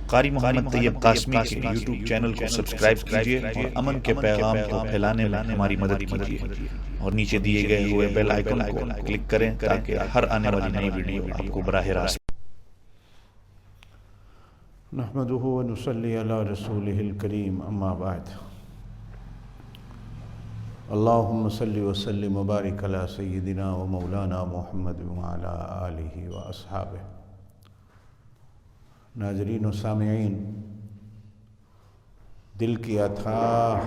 قاری محمد طیب قاسمی کے YouTube channel کو سبسکرائب کیجیے اور امن کے پیغام کو پھیلانے میں ہماری مدد کیجیے اور نیچے دیے گئے ہوئے بیل آئیکن کو کلک کریں تاکہ ہر آنے والی نئی ویڈیو آپ کو براہ راست۔ نحمده ونصلي على رسوله الكريم اما بعد اللهم صل وسلم وبارك على سيدنا ومولانا محمد وعلى آله وأصحابه۔ ناظرین و سامعین، دل کی اتھاہ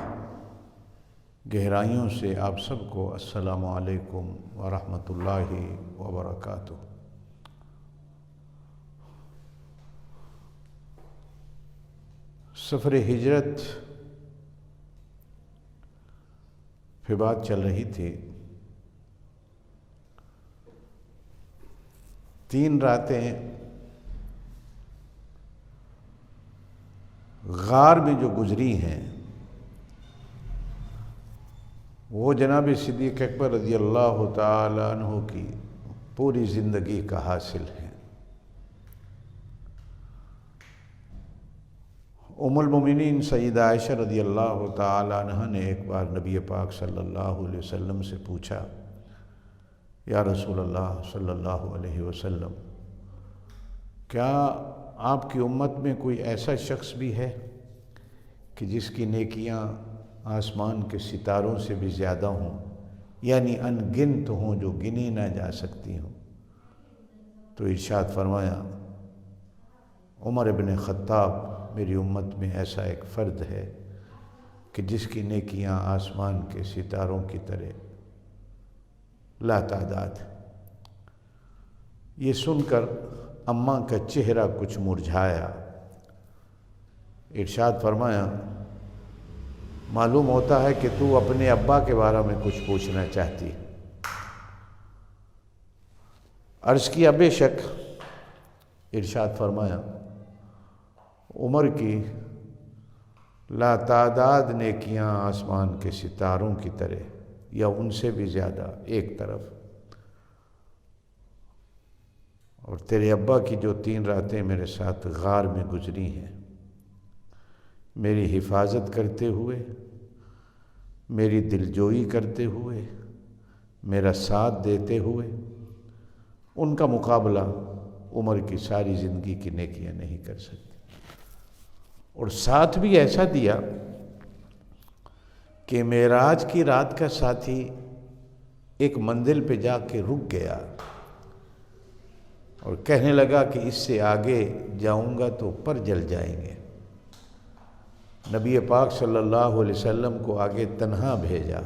گہرائیوں سے آپ سب کو السلام علیکم ورحمۃ اللہ وبرکاتہ۔ سفر ہجرت پہ بات چل رہی تھی۔ 3 راتیں غار میں جو گزری ہیں وہ جناب صدیق اکبر رضی اللہ تعالی عنہ کی پوری زندگی کا حاصل ہے۔ ام المومنین سیدہ عائشہ رضی اللہ تعالی عنہ نے ایک بار نبی پاک صلی اللہ علیہ وسلم سے پوچھا، یا رسول اللہ صلی اللہ علیہ وسلم، کیا آپ کی امت میں کوئی ایسا شخص بھی ہے کہ جس کی نیکیاں آسمان کے ستاروں سے بھی زیادہ ہوں، یعنی ان گنت ہوں، جو گنی نہ جا سکتی ہوں؟ تو ارشاد فرمایا، عمر ابن خطاب، میری امت میں ایسا ایک فرد ہے کہ جس کی نیکیاں آسمان کے ستاروں کی طرح لا تعداد۔ یہ سن کر اماں کا چہرہ کچھ مرجھایا۔ ارشاد فرمایا، معلوم ہوتا ہے کہ تو اپنے ابا کے بارے میں کچھ پوچھنا چاہتی۔ عرض کیا، بے شک۔ ارشاد فرمایا، عمر کی لا تعداد نیکیاں آسمان کے ستاروں کی طرح یا ان سے بھی زیادہ ایک طرف، اور تیرے ابا کی جو 3 راتیں میرے ساتھ غار میں گزری ہیں، میری حفاظت کرتے ہوئے، میری دلجوئی کرتے ہوئے، میرا ساتھ دیتے ہوئے، ان کا مقابلہ عمر کی ساری زندگی کی نیکیاں نہیں کر سکتی۔ اور ساتھ بھی ایسا دیا کہ معراج کی رات کا ساتھی ایک منزل پہ جا کے رک گیا اور کہنے لگا کہ اس سے آگے جاؤں گا تو پر جل جائیں گے۔ نبی پاک صلی اللہ علیہ وسلم کو آگے تنہا بھیجا،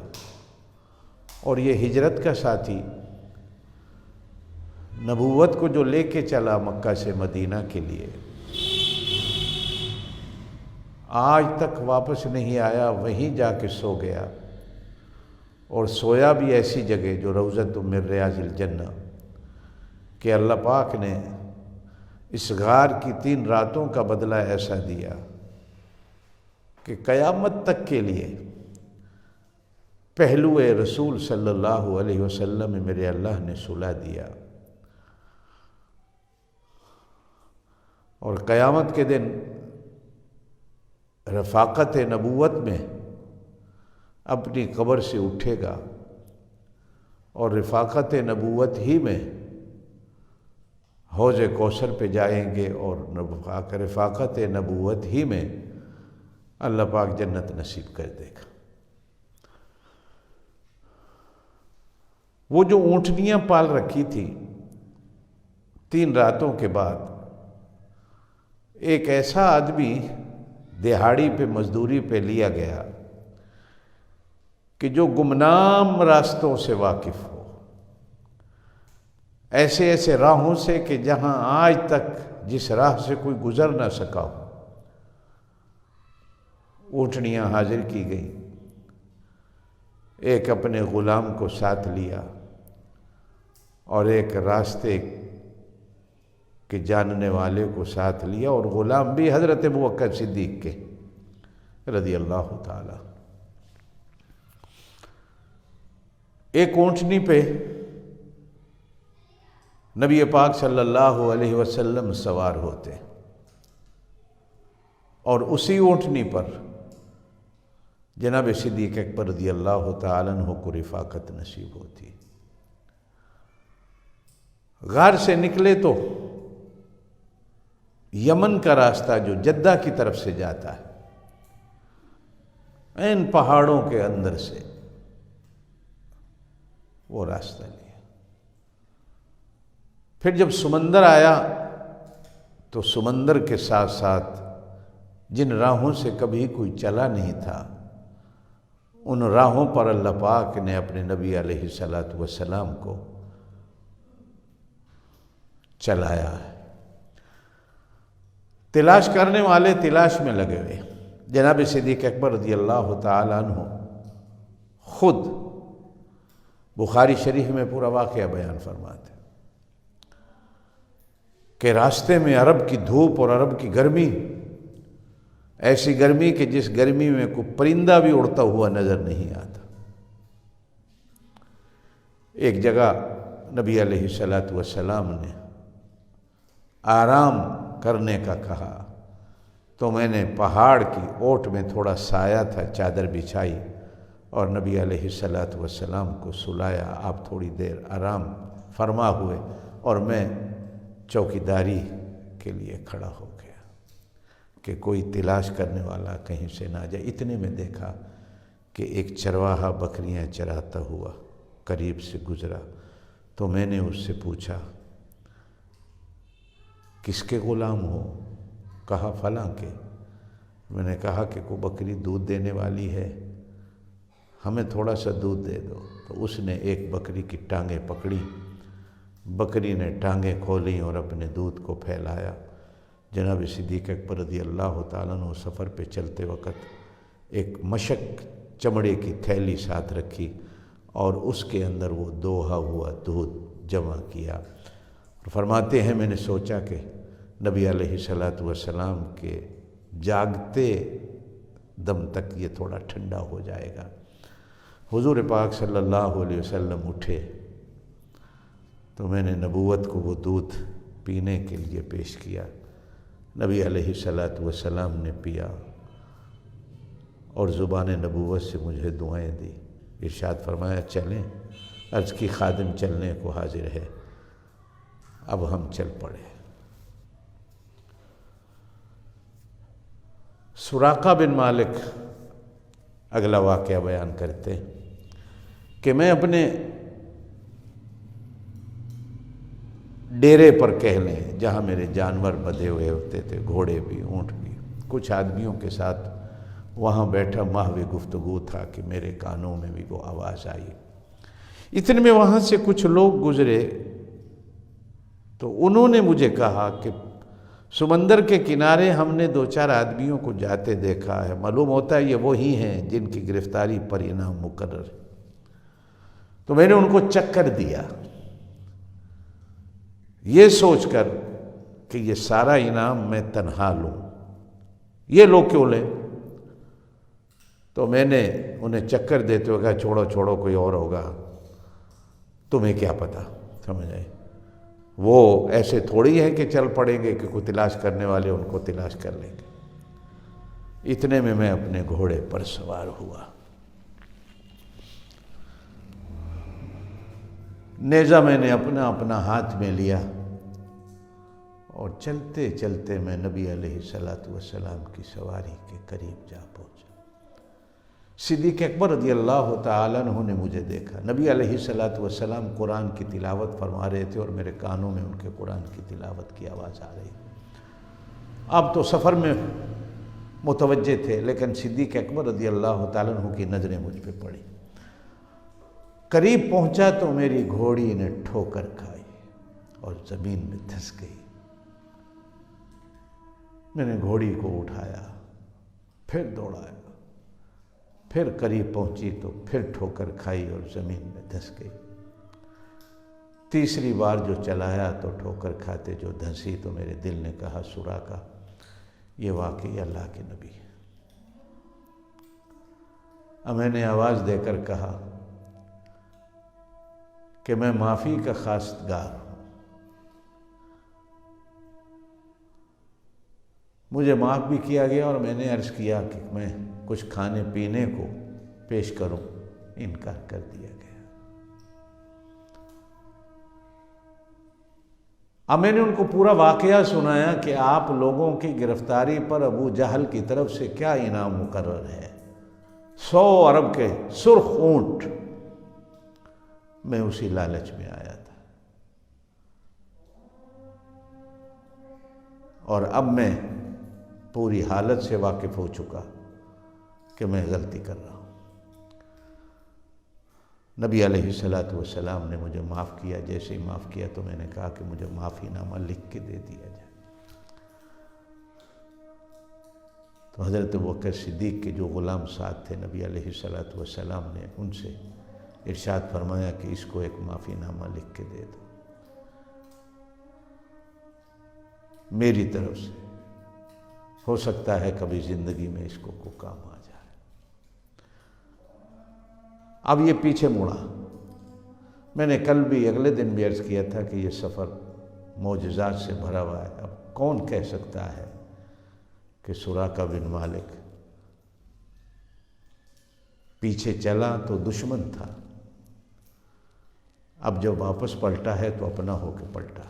اور یہ ہجرت کا ساتھی نبوت کو جو لے کے چلا مکہ سے مدینہ کے لیے، آج تک واپس نہیں آیا، وہیں جا کے سو گیا، اور سویا بھی ایسی جگہ جو روضۃ من ریاض الجنہ، کہ اللہ پاک نے اس غار کی 3 راتوں کا بدلہ ایسا دیا کہ قیامت تک کے لیے پہلو رسول صلی اللہ علیہ وسلم میں میرے اللہ نے صلح دیا، اور قیامت کے دن رفاقت نبوت میں اپنی قبر سے اٹھے گا، اور رفاقت نبوت ہی میں حوض کوثر پہ جائیں گے، اور رفاقت نبوت ہی میں اللہ پاک جنت نصیب کر دے گا۔ وہ جو اونٹنیاں پال رکھی تھی، 3 راتوں کے بعد ایک ایسا آدمی دہاڑی پہ مزدوری پہ لیا گیا کہ جو گمنام راستوں سے واقف ہو، ایسے ایسے راہوں سے کہ جہاں آج تک جس راہ سے کوئی گزر نہ سکا ہو۔ اونٹنیاں حاضر کی گئیں، ایک اپنے غلام کو ساتھ لیا اور ایک راستے کے جاننے والے کو ساتھ لیا، اور غلام بھی حضرت ابوبکر صدیق کے رضی اللہ تعالی۔ ایک اونٹنی پہ نبی پاک صلی اللہ علیہ وسلم سوار ہوتے، اور اسی اونٹنی پر جناب صدیق اکبر رضی اللہ تعالیٰ عنہ کو رفاقت نصیب ہوتی۔ غار سے نکلے تو یمن کا راستہ جو جدہ کی طرف سے جاتا ہے، ان پہاڑوں کے اندر سے وہ راستہ لیا۔ پھر جب سمندر آیا تو سمندر کے ساتھ ساتھ جن راہوں سے کبھی کوئی چلا نہیں تھا، ان راہوں پر اللہ پاک نے اپنے نبی علیہ الصلوۃ والسلام کو چلایا ہے۔ تلاش کرنے والے تلاش میں لگے ہوئے۔ جناب صدیق اکبر رضی اللہ تعالیٰ عنہ خود بخاری شریف میں پورا واقعہ بیان فرماتے ہیں کہ راستے میں عرب کی دھوپ اور عرب کی گرمی، ایسی گرمی کہ جس گرمی میں کوئی پرندہ بھی اڑتا ہوا نظر نہیں آتا۔ ایک جگہ نبی علیہ الصلوۃ والسلام نے آرام کرنے کا کہا تو میں نے پہاڑ کی اوٹ میں تھوڑا سایہ تھا، چادر بچھائی اور نبی علیہ الصلوۃ والسلام کو سلایا۔ آپ تھوڑی دیر آرام فرما ہوئے اور میں چوکیداری کے لیے کھڑا ہو گیا کہ کوئی تلاش کرنے والا کہیں سے نہ جائے۔ اتنے میں دیکھا کہ ایک چرواہا بکریاں چراتا ہوا قریب سے گزرا، تو میں نے اس سے پوچھا کس کے غلام ہو؟ کہا فلاں کے۔ میں نے کہا کہ کوئی بکری دودھ دینے والی ہے، ہمیں تھوڑا سا دودھ دے دو۔ تو اس نے ایک بکری کی ٹانگیں پکڑی، بکری نے ٹانگیں کھولیں اور اپنے دودھ کو پھیلایا۔ جناب صدیق اکبر رضی اللہ تعالیٰ عنہ سفر پہ چلتے وقت ایک مشک چمڑے کی تھیلی ساتھ رکھی اور اس کے اندر وہ دوہا ہوا دودھ جمع کیا۔ اور فرماتے ہیں میں نے سوچا کہ نبی علیہ الصلوۃ والسلام کے جاگتے دم تک یہ تھوڑا ٹھنڈا ہو جائے گا۔ حضور پاک صلی اللہ علیہ وسلم اٹھے تو میں نے نبوت کو وہ دودھ پینے کے لیے پیش کیا۔ نبی علیہ الصلوۃ والسلام نے پیا اور زبان نبوت سے مجھے دعائیں دی۔ ارشاد فرمایا چلیں، عرض کی خادم چلنے کو حاضر ہے۔ اب ہم چل پڑے۔ سراقہ بن مالک اگلا واقعہ بیان کرتے کہ میں اپنے ڈیرے پر کہہ لیں جہاں میرے جانور بدھے ہوئے ہوتے تھے، گھوڑے بھی اونٹ بھی، کچھ آدمیوں کے ساتھ وہاں بیٹھا محو گفتگو تھا کہ میرے کانوں میں بھی وہ آواز آئی۔ اتنے میں وہاں سے کچھ لوگ گزرے تو انہوں نے مجھے کہا کہ سمندر کے کنارے ہم نے دو چار آدمیوں کو جاتے دیکھا ہے، معلوم ہوتا ہے یہ وہی ہیں جن کی گرفتاری پر انعام مقرر ہے۔ تو میں نے ان کو چکر دیا یہ سوچ کر کہ یہ سارا انعام میں تنہا لوں، یہ لوگ کیوں لیں؟ تو میں نے انہیں چکر دیتے ہوئے کہا چھوڑو چھوڑو کوئی اور ہوگا، تمہیں کیا پتا، سمجھ آئے؟ وہ ایسے تھوڑی ہے کہ چل پڑیں گے کہ کوئی تلاش کرنے والے ان کو تلاش کر لیں گے۔ اتنے میں اپنے گھوڑے پر سوار ہوا، نیزہ میں نے اپنا ہاتھ میں لیا اور چلتے چلتے میں نبی علیہ الصلوۃ والسلام کی سواری کے قریب جا پہنچا۔ صدیق اکبر رضی اللہ تعالیٰ عنہ نے مجھے دیکھا۔ نبی علیہ الصلوۃ والسلام قرآن کی تلاوت فرما رہے تھے اور میرے کانوں میں ان کے قرآن کی تلاوت کی آواز آ رہی۔ اب تو سفر میں متوجہ تھے، لیکن صدیق اکبر رضی اللہ تعالیٰ عنہ کی نظریں مجھ پہ پڑی۔ قریب پہنچا تو میری گھوڑی نے ٹھوکر کھائی اور زمین میں دھس گئی۔ میں نے گھوڑی کو اٹھایا، پھر دوڑایا، پھر قریب پہنچی تو پھر ٹھوکر کھائی اور زمین میں دھس گئی۔ تیسری بار جو چلایا تو ٹھوکر کھاتے جو دھنسی تو میرے دل نے کہا سراقہ یہ واقعی اللہ کے نبی ہے۔ اب میں نے آواز دے کر کہا کہ میں معافی کا خواستگار ہوں، مجھے معاف بھی کیا گیا اور میں نے عرض کیا کہ میں کچھ کھانے پینے کو پیش کروں، انکار کر دیا گیا۔ اب میں نے ان کو پورا واقعہ سنایا کہ آپ لوگوں کی گرفتاری پر ابو جہل کی طرف سے کیا انعام مقرر ہے، 100 ارب کے سرخ اونٹ۔ میں اسی لالچ میں آیا تھا، اور اب میں پوری حالت سے واقف ہو چکا کہ میں غلطی کر رہا ہوں۔ نبی علیہ السلام نے مجھے معاف کیا۔ جیسے ہی معاف کیا تو میں نے کہا کہ مجھے معافی نامہ لکھ کے دے دیا جائے۔ تو حضرت ابوبکر صدیق کے جو غلام ساتھ تھے، نبی علیہ السلام نے ان سے ارشاد فرمایا کہ اس کو ایک معافی نامہ لکھ کے دے دو میری طرف سے، ہو سکتا ہے کبھی زندگی میں اس کو کام آ جائے۔ اب یہ پیچھے مڑا۔ میں نے کل بھی، اگلے دن بھی عرض کیا تھا کہ یہ سفر معجزات سے بھرا ہوا ہے۔ اب کون کہہ سکتا ہے کہ سراقہ بن مالک پیچھے چلا تو دشمن تھا، اب جب واپس پلٹا ہے تو اپنا ہو کے پلٹا۔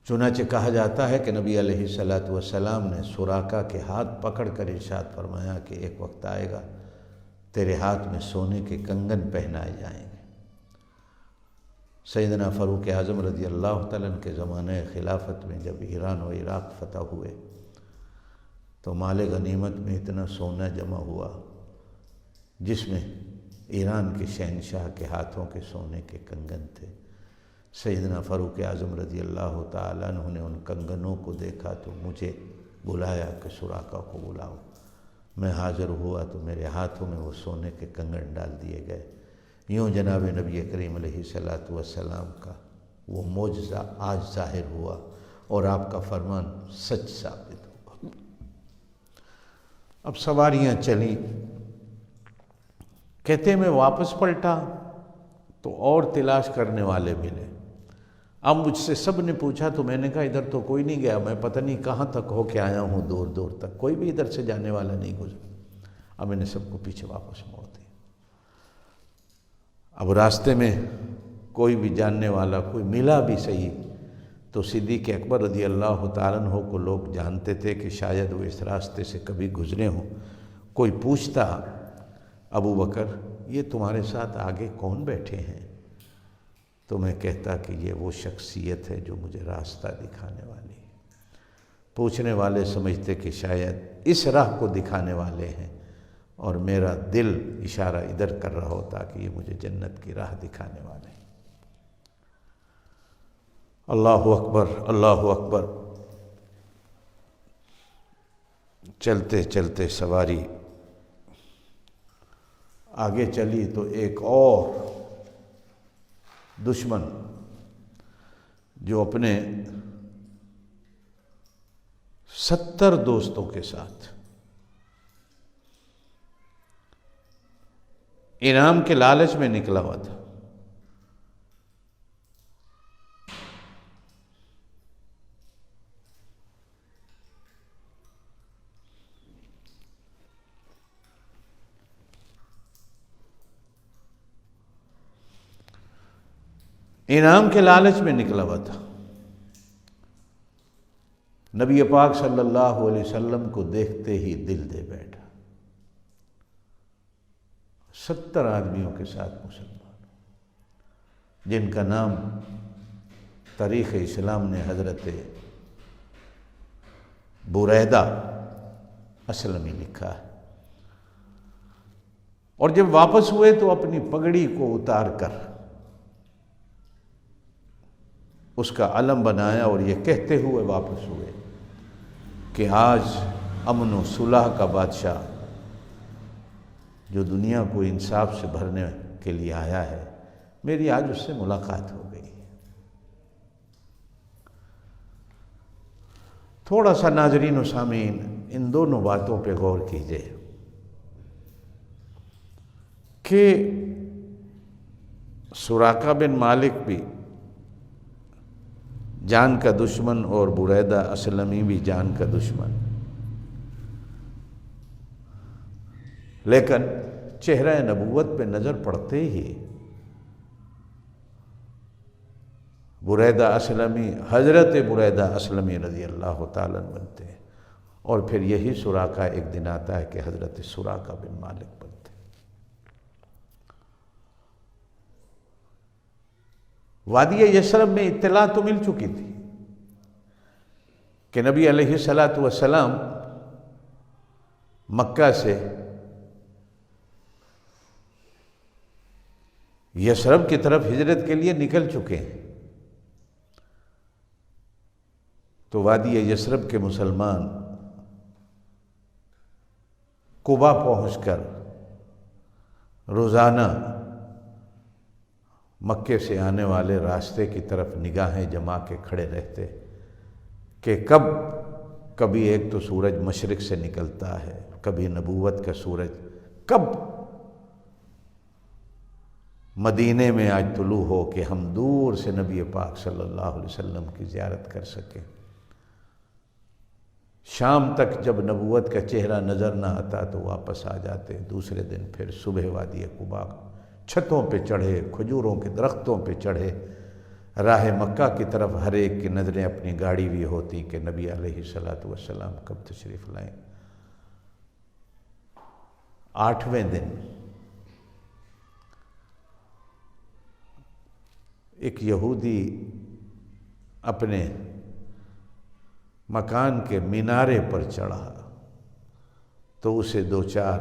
چنانچہ کہا جاتا ہے کہ نبی علیہ السلام نے سراقہ کے ہاتھ پکڑ کر ارشاد فرمایا کہ ایک وقت آئے گا تیرے ہاتھ میں سونے کے کنگن پہنائے جائیں گے۔ سیدنا فاروق اعظم رضی اللہ تعالیٰ عنہ کے زمانہ خلافت میں جب ایران و عراق فتح ہوئے تو مال غنیمت میں اتنا سونا جمع ہوا جس میں ایران کے شہنشاہ کے ہاتھوں کے سونے کے کنگن تھے۔ سیدنا فاروق اعظم رضی اللہ تعالیٰ عنہ نے ان کنگنوں کو دیکھا تو مجھے بلایا کہ سراقہ کو بلاؤ۔ میں حاضر ہوا تو میرے ہاتھوں میں وہ سونے کے کنگن ڈال دیے گئے۔ یوں جناب نبی کریم علیہ السلام کا وہ معجزہ آج ظاہر ہوا اور آپ کا فرمان سچ ثابت ہوا۔ اب سواریاں چلیں، کہتے میں واپس پلٹا تو اور تلاش کرنے والے ملے۔ اب مجھ سے سب نے پوچھا تو میں نے کہا ادھر تو کوئی نہیں گیا، میں پتہ نہیں کہاں تک ہو کے آیا ہوں، دور دور تک کوئی بھی ادھر سے جانے والا نہیں گزرا۔ اب میں نے سب کو پیچھے واپس موڑ دیا۔ اب راستے میں کوئی بھی جاننے والا کوئی ملا بھی صحیح تو صدیق اکبر رضی اللہ تعالیٰ عنہ کو لوگ جانتے تھے کہ شاید وہ اس راستے سے کبھی گزرے ہوں۔ کوئی پوچھتا ابو بکر یہ تمہارے ساتھ آگے کون بیٹھے ہیں، تو میں کہتا کہ یہ وہ شخصیت ہے جو مجھے راستہ دکھانے والی ہے۔ پوچھنے والے سمجھتے کہ شاید اس راہ کو دکھانے والے ہیں اور میرا دل اشارہ ادھر کر رہا ہوتا کہ یہ مجھے جنت کی راہ دکھانے والے ہیں۔ اللہ اکبر، اللہ اکبر۔ چلتے چلتے سواری آگے چلی تو ایک اور دشمن جو اپنے 70 دوستوں کے ساتھ انعام کے لالچ میں نکلا ہوا تھا، انعام کے لالچ میں نکلا ہوا تھا۔ نبی پاک صلی اللہ علیہ وسلم کو دیکھتے ہی دل دے بیٹھا۔ 70 آدمیوں کے ساتھ مسلمان جن کا نام تاریخ اسلام نے حضرت بریدہ اسلمی لکھا ہے، اور جب واپس ہوئے تو اپنی پگڑی کو اتار کر اس کا علم بنایا اور یہ کہتے ہوئے واپس ہوئے کہ آج امن و صلح کا بادشاہ جو دنیا کو انصاف سے بھرنے کے لیے آیا ہے، میری آج اس سے ملاقات ہو گئی۔ تھوڑا سا ناظرین و سامعین ان دونوں باتوں پہ غور کیجئے کہ سراقہ بن مالک بھی جان کا دشمن اور بریدہ اسلمی بھی جان کا دشمن، لیکن چہرہ نبوت پہ نظر پڑتے ہی بریدہ اسلمی، حضرت بریدہ اسلمی رضی اللہ تعالیٰ عنہ بنتے ہیں، اور پھر یہی سراقہ ایک دن آتا ہے کہ حضرت سراقہ بن مالک بنتے ہیں۔ وادی یثرب میں اطلاع تو مل چکی تھی کہ نبی علیہ الصلاۃ والسلام مکہ سے یثرب کی طرف ہجرت کے لیے نکل چکے ہیں، تو وادی یثرب کے مسلمان قبا پہنچ کر روزانہ مکے سے آنے والے راستے کی طرف نگاہیں جما کے کھڑے رہتے کہ کبھی ایک تو سورج مشرق سے نکلتا ہے، کبھی نبوت کا سورج کب مدینے میں آج طلوع ہو کہ ہم دور سے نبی پاک صلی اللہ علیہ وسلم کی زیارت کر سکیں۔ شام تک جب نبوت کا چہرہ نظر نہ آتا تو واپس آ جاتے، دوسرے دن پھر صبح وادی قبا چھتوں پہ چڑھے، کھجوروں کے درختوں پہ چڑھے، راہ مکہ کی طرف ہر ایک کی نظریں اپنی گاڑی بھی ہوتی کہ نبی علیہ الصلاۃ والسلام کب تشریف لائیں۔ 8ویں دن ایک یہودی اپنے مکان کے مینارے پر چڑھا تو اسے 2-4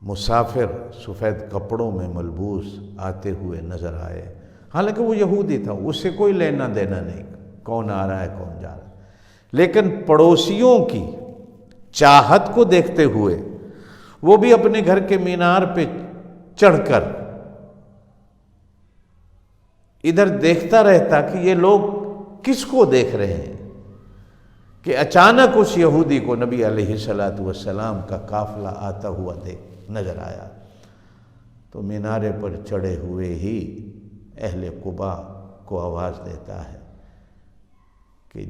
مسافر سفید کپڑوں میں ملبوس آتے ہوئے نظر آئے، حالانکہ وہ یہودی تھا، اس سے کوئی لینا دینا نہیں کون آ رہا ہے کون جا رہا ہے، لیکن پڑوسیوں کی چاہت کو دیکھتے ہوئے وہ بھی اپنے گھر کے مینار پہ چڑھ کر ادھر دیکھتا رہتا کہ یہ لوگ کس کو دیکھ رہے ہیں، کہ اچانک اس یہودی کو نبی علیہ الصلاۃ والسلام کا قافلہ آتا ہوا نظر آیا، تو مینارے پر چڑھے ہوئے ہی اہل قبا کو آواز دیتا ہے کہ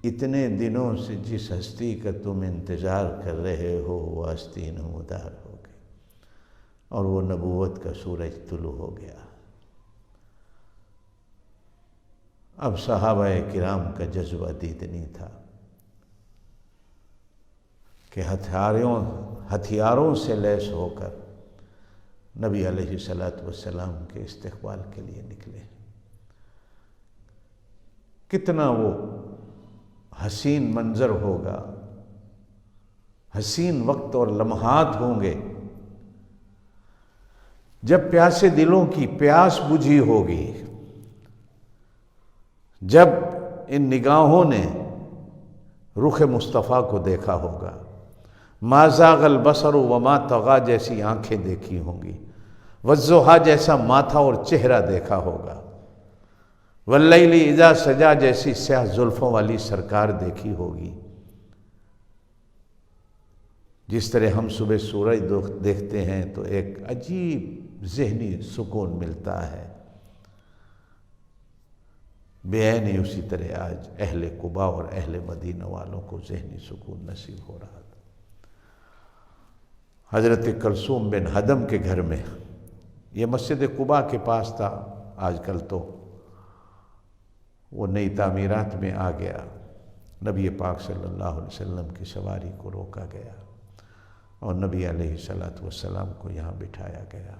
اتنے دنوں سے جس ہستی کا تم انتظار کر رہے ہو وہ ہستی نمودار ہو گئی، اور وہ نبوت کا سورج طلوع ہو گیا۔ اب صحابہ کرام کا جذبہ دیدنی تھا کہ ہتھیاروں سے لیس ہو کر نبی علیہ الصلاۃ والسلام کے استقبال کے لیے نکلے۔ کتنا وہ حسین منظر ہوگا، حسین وقت اور لمحات ہوں گے جب پیاسے دلوں کی پیاس بجھی ہوگی، جب ان نگاہوں نے رخ مصطفیٰ کو دیکھا ہوگا، ما زاغ البصر وما طغی جیسی آنکھیں دیکھی ہوں گی، والضحیٰ جیسا ماتھا اور چہرہ دیکھا ہوگا، واللیل اذا سجا جیسی سیاہ زلفوں والی سرکار دیکھی ہوگی۔ جس طرح ہم صبح سورج دیکھتے ہیں تو ایک عجیب ذہنی سکون ملتا ہے، بے عینی اسی طرح آج اہل قبا اور اہل مدینہ والوں کو ذہنی سکون نصیب ہو رہا تھا۔ حضرت کلثوم بن ہدم کے گھر میں، یہ مسجد قبا کے پاس تھا، آج کل تو وہ نئی تعمیرات میں آ گیا، نبی پاک صلی اللہ علیہ وسلم کی سواری کو روکا گیا اور نبی علیہ الصلاۃ والسلام کو یہاں بٹھایا گیا۔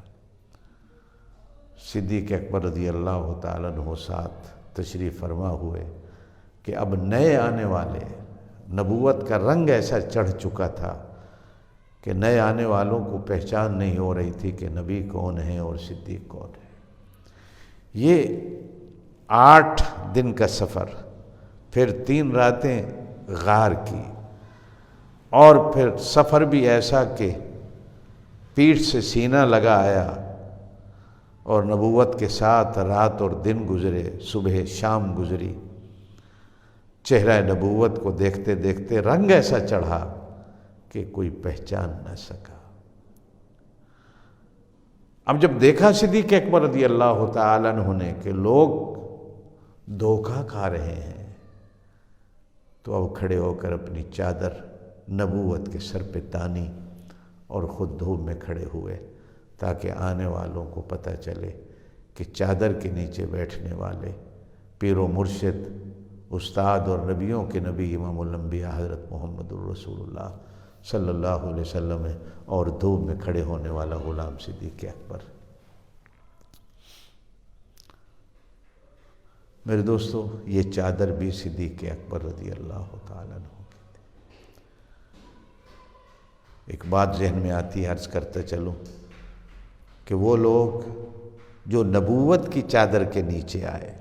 صدیق اکبر رضی اللہ تعالیٰ عنہ ساتھ تشریف فرما ہوئے کہ اب نئے آنے والے، نبوت کا رنگ ایسا چڑھ چکا تھا کہ نئے آنے والوں کو پہچان نہیں ہو رہی تھی کہ نبی کون ہے اور صدیق کون ہے۔ یہ 8 دن کا سفر، پھر 3 راتیں غار کی، اور پھر سفر بھی ایسا کہ پیٹھ سے سینہ لگا آیا، اور نبوت کے ساتھ رات اور دن گزرے، صبح شام گزری، چہرہ نبوت کو دیکھتے دیکھتے رنگ ایسا چڑھا کہ کوئی پہچان نہ سکا۔ اب جب دیکھا صدیق اکبر رضی اللہ تعالیٰ عنہ نے کہ لوگ دھوکہ کھا رہے ہیں، تو اب کھڑے ہو کر اپنی چادر نبوت کے سر پہ تانی اور خود دھوپ میں کھڑے ہوئے، تاکہ آنے والوں کو پتہ چلے کہ چادر کے نیچے بیٹھنے والے پیر و مرشد، استاد اور نبیوں کے نبی امام الانبیاء حضرت محمد الرسول اللہ صلی اللہ علیہ وسلم ہے، اور دھوپ میں کھڑے ہونے والا غلام صدیق اکبر۔ میرے دوستو، یہ چادر بھی صدیق اکبر رضی اللہ تعالیٰ عنہ کی تھی۔ ایک بات ذہن میں آتی ہے، عرض کرتا چلوں کہ وہ لوگ جو نبوت کی چادر کے نیچے آئے،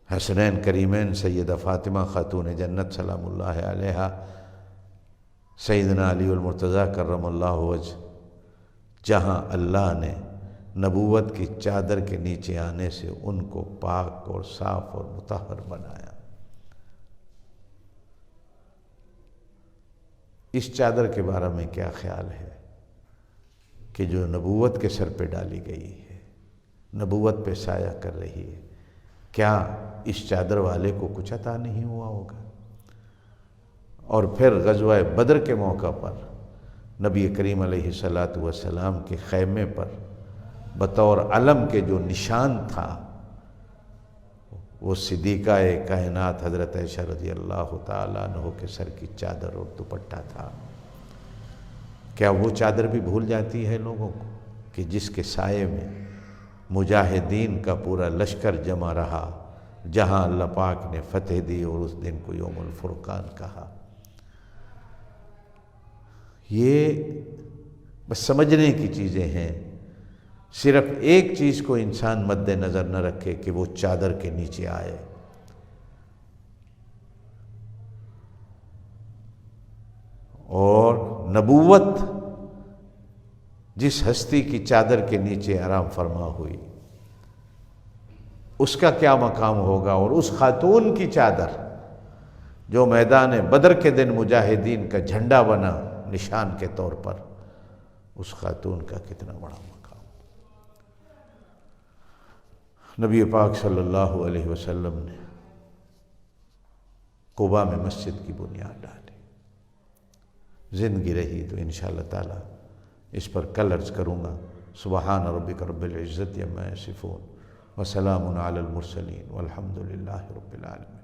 حسنین کریمین سیدہ فاطمہ خاتون جنت سلام اللہ علیہا، سیدنا علی المرتضیٰ کرم اللہ وجہ، جہاں اللہ نے نبوت کی چادر کے نیچے آنے سے ان کو پاک اور صاف اور مطہر بنایا۔ اس چادر کے بارے میں کیا خیال ہے کہ جو نبوت کے سر پہ ڈالی گئی ہے، نبوت پہ سایہ کر رہی ہے، کیا اس چادر والے کو کچھ عطا نہیں ہوا ہوگا؟ اور پھر غزوہ بدر کے موقع پر نبی کریم علیہ السلام کے خیمے پر بطور علم کے جو نشان تھا، وہ صدیقہ کائنات حضرت عائشہ رضی اللہ تعالیٰ عنہ کے سر کی چادر اور دوپٹہ تھا۔ کیا وہ چادر بھی بھول جاتی ہے لوگوں کو کہ جس کے سائے میں مجاہدین کا پورا لشکر جمع رہا، جہاں اللہ پاک نے فتح دی اور اس دن کو یوم الفرقان کہا؟ یہ بس سمجھنے کی چیزیں ہیں۔ صرف ایک چیز کو انسان مد نظر نہ رکھے کہ وہ چادر کے نیچے آئے، اور نبوت جس ہستی کی چادر کے نیچے آرام فرما ہوئی، اس کا کیا مقام ہوگا، اور اس خاتون کی چادر جو میدان بدر کے دن مجاہدین کا جھنڈا بنا نشان کے طور پر، اس خاتون کا کتنا بڑا مقام۔ نبی پاک صلی اللہ علیہ وسلم نے قباء میں مسجد کی بنیاد ڈالی، زندگی رہی تو انشاءاللہ تعالی اس پر کل عرض کروں گا۔ سبحان ربک رب العزت عما یصفون وسلام علی المرسلین والحمد للہ رب العالمین۔